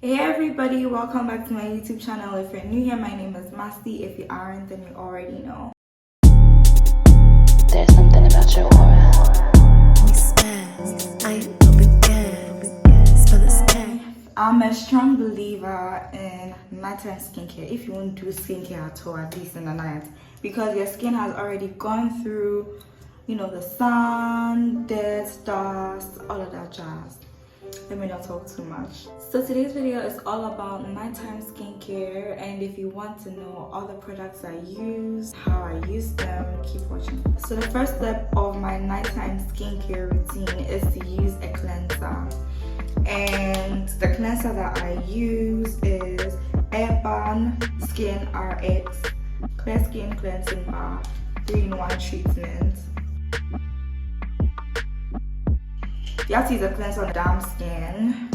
Hey everybody, welcome back to my YouTube channel. If you're new here, my name is Masti. If you aren't, then you already know. There's something about your aura. I'm a strong believer in nighttime skincare. If you won't do skincare at all, at least in the night, because your skin has already gone through, the sun, dirt, dust, all of that jazz. Let me not talk too much. So today's video is all about nighttime skincare, and if you want to know all the products I use, how I use them, keep watching. So the first step of my nighttime skincare routine is to use a cleanser, and the cleanser that I use is Urban Skin RX Clear Skin Cleansing Bar 3-in-1 treatment. You have to use a cleanser on damp skin.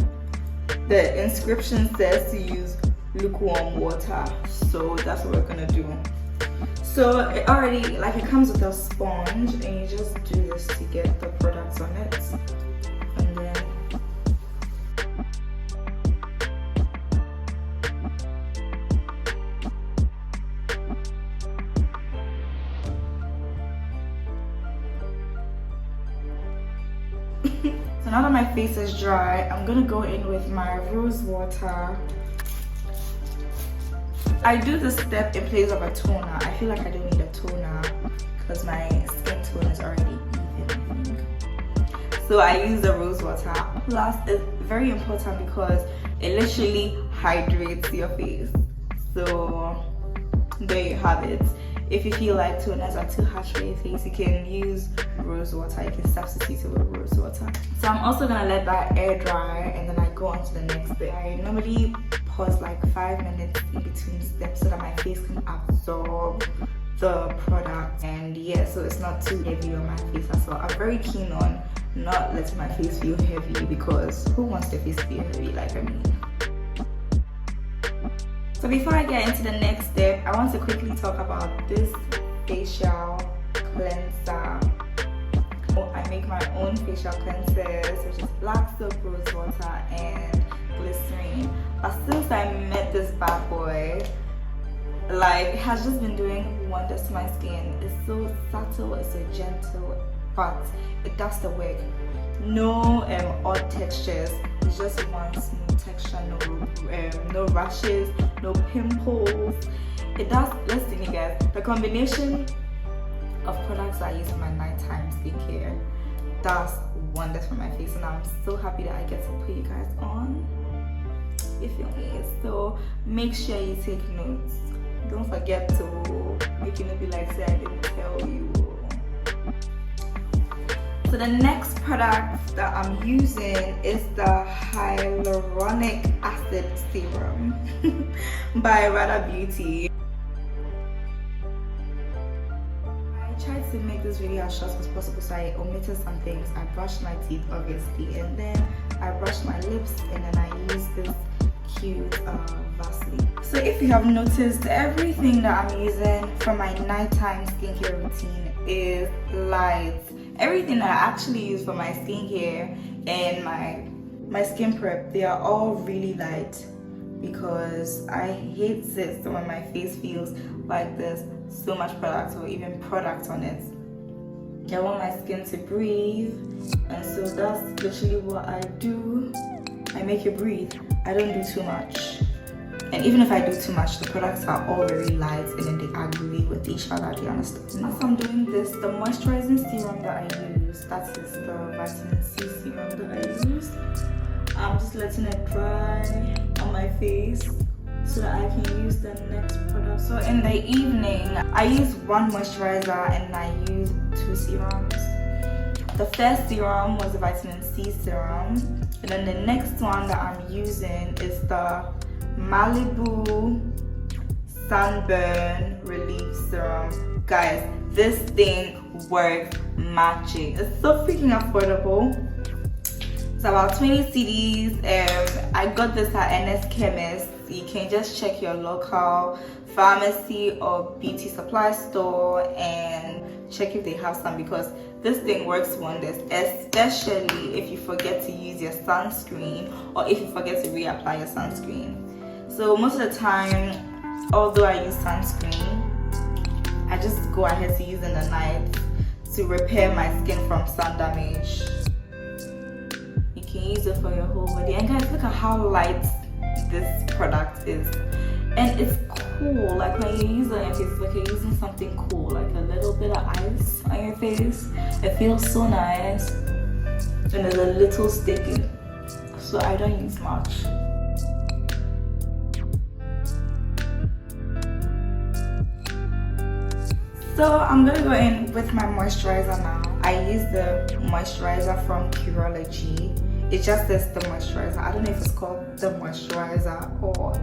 The inscription says to use lukewarm water, so that's what we're gonna do. So it already, it comes with a sponge, and you just do this to get the products on it. And then so now that my face is dry, I'm gonna go in with my rose water. I do this step in place of a toner. I feel like I don't need a toner because my skin tone is already even. So I use the rose water. Plus, it's very important because it literally hydrates your face. So there you have it. If you feel like toners are too harsh for your face, you can use rose water. You can substitute it with rose water. So I'm also gonna let that air dry, and then I go on to the next bit. I normally pause like 5 minutes in between steps so that my face can absorb the product, and yeah, so it's not too heavy on my face as well. I'm very keen on not letting my face feel heavy, because who wants their face to be heavy? So before I get into the next step, I want to quickly talk about this facial cleanser. I make my own facial cleansers, which is black soap, rose water, and glycerin. But since I met this bad boy, it has just been doing wonders to my skin. It's so subtle, it's so gentle, but it does the work. No odd textures. It's just one smooth texture. No rashes, no pimples. It does. Listen, you guys, the combination of products I use for my nighttime skincare does wonders for my face, and I'm so happy that I get to put you guys on. You feel me? So make sure you take notes. Don't forget to make it be like say I didn't tell you. So the next product that I'm using is the hyaluronic acid serum by Radha Beauty. I tried to make this video as short as possible, so I omitted some things. I brushed my teeth obviously, and then I brushed my lips, and then I used this cute Vaseline. So if you have noticed, everything that I'm using for my nighttime skincare routine is light. Everything that I actually use for my skincare and my skin prep, they are all really light, because I hate it when my face feels like there's so much product or even product on it. I want my skin to breathe, and so that's literally what I do. I make it breathe. I don't do too much. And even if I do too much, the products are all very light, and then they agree with each other, do you understand? As I'm doing this, the moisturizing serum that I use, that is the vitamin C serum that I use. I'm just letting it dry on my face so that I can use the next product. So in the evening, I use one moisturizer and I use 2 serums. The first serum was the vitamin C serum, and then the next one that I'm using is the Malibu Sunburn Relief Serum. Guys, this thing works magic. It's so freaking affordable. It's about 20 cedis. I got this at NS Chemist. You can just check your local pharmacy or beauty supply store and check if they have some, because this thing works wonders, especially if you forget to use your sunscreen or if you forget to reapply your sunscreen. So most of the time, although I use sunscreen, I just go ahead to use in the night to repair my skin from sun damage. You can use it for your whole body. And guys, look at how light this product is. And it's cool, like when you use it on your face, it's like you're using something cool, like a little bit of ice on your face. It feels so nice. And it's a little sticky, so I don't use much. So I'm gonna go in with my moisturizer now. I use the moisturizer from Curology. It just says the moisturizer. I don't know if it's called the moisturizer or...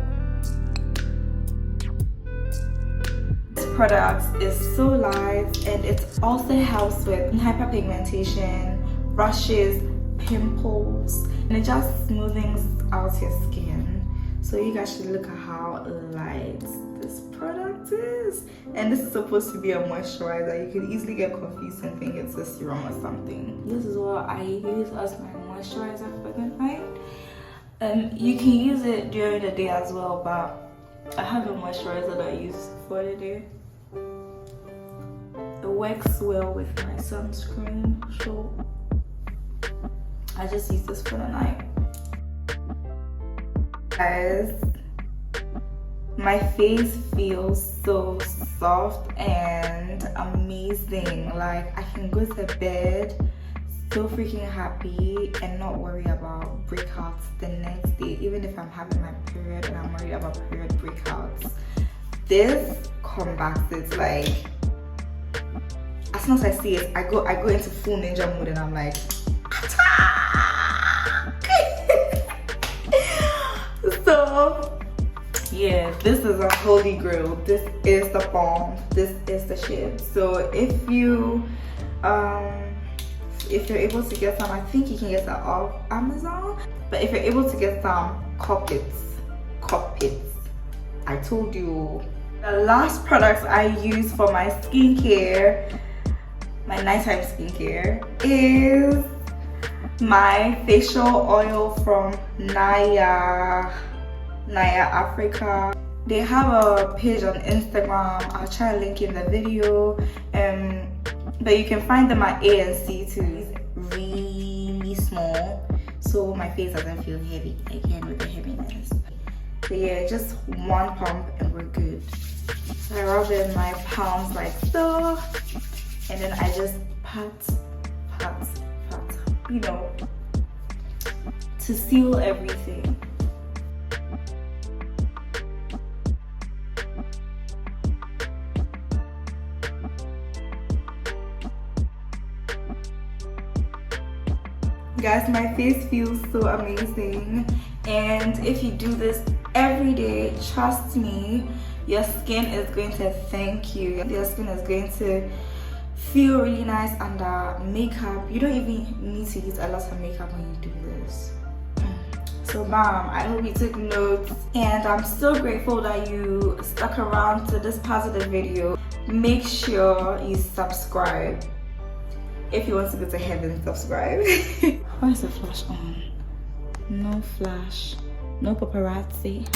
This product is so light, and it also helps with hyperpigmentation, rashes, pimples, and it just smooths out your skin. So you guys should look at how light this product is. And this is supposed to be a moisturizer. You could easily get confused and think it's a serum or something. This is what I use as my moisturizer for the night. You can use it during the day as well, but I have a moisturizer that I use for the day. It works well with my sunscreen, so I just use this for the night. Guys, my face feels so soft and amazing. Like, I can go to bed so freaking happy and not worry about breakouts the next day, even if I'm having my period and I'm worried about period breakouts. This combats it. Like, as soon as I see it, I go into full ninja mode and I'm like, so yeah, this is a holy grail. This is the bomb. This is the shit. So if you're able to get some, I think you can get that off Amazon, but if you're able to get some, cop it. I told you. The last product I use for my skincare, my nighttime skincare, is my facial oil from Naya Africa. They have a page on Instagram. I'll try to link in the video. But you can find them at A and C too. It's really small, so my face doesn't feel heavy again with the heaviness. So yeah, just one pump and we're good. So I rub in my palms like so, and then I just pat, you know, to seal everything. Guys, my face feels so amazing, and if you do this every day, trust me, your skin is going to thank you. Your skin is going to feel really nice under makeup. You don't even need to use a lot of makeup when you do this. So bam, I hope you took notes, and I'm so grateful that you stuck around to this part of the video. Make sure you subscribe. If you want to go to heaven, subscribe. Why is the flash on? No flash, no paparazzi.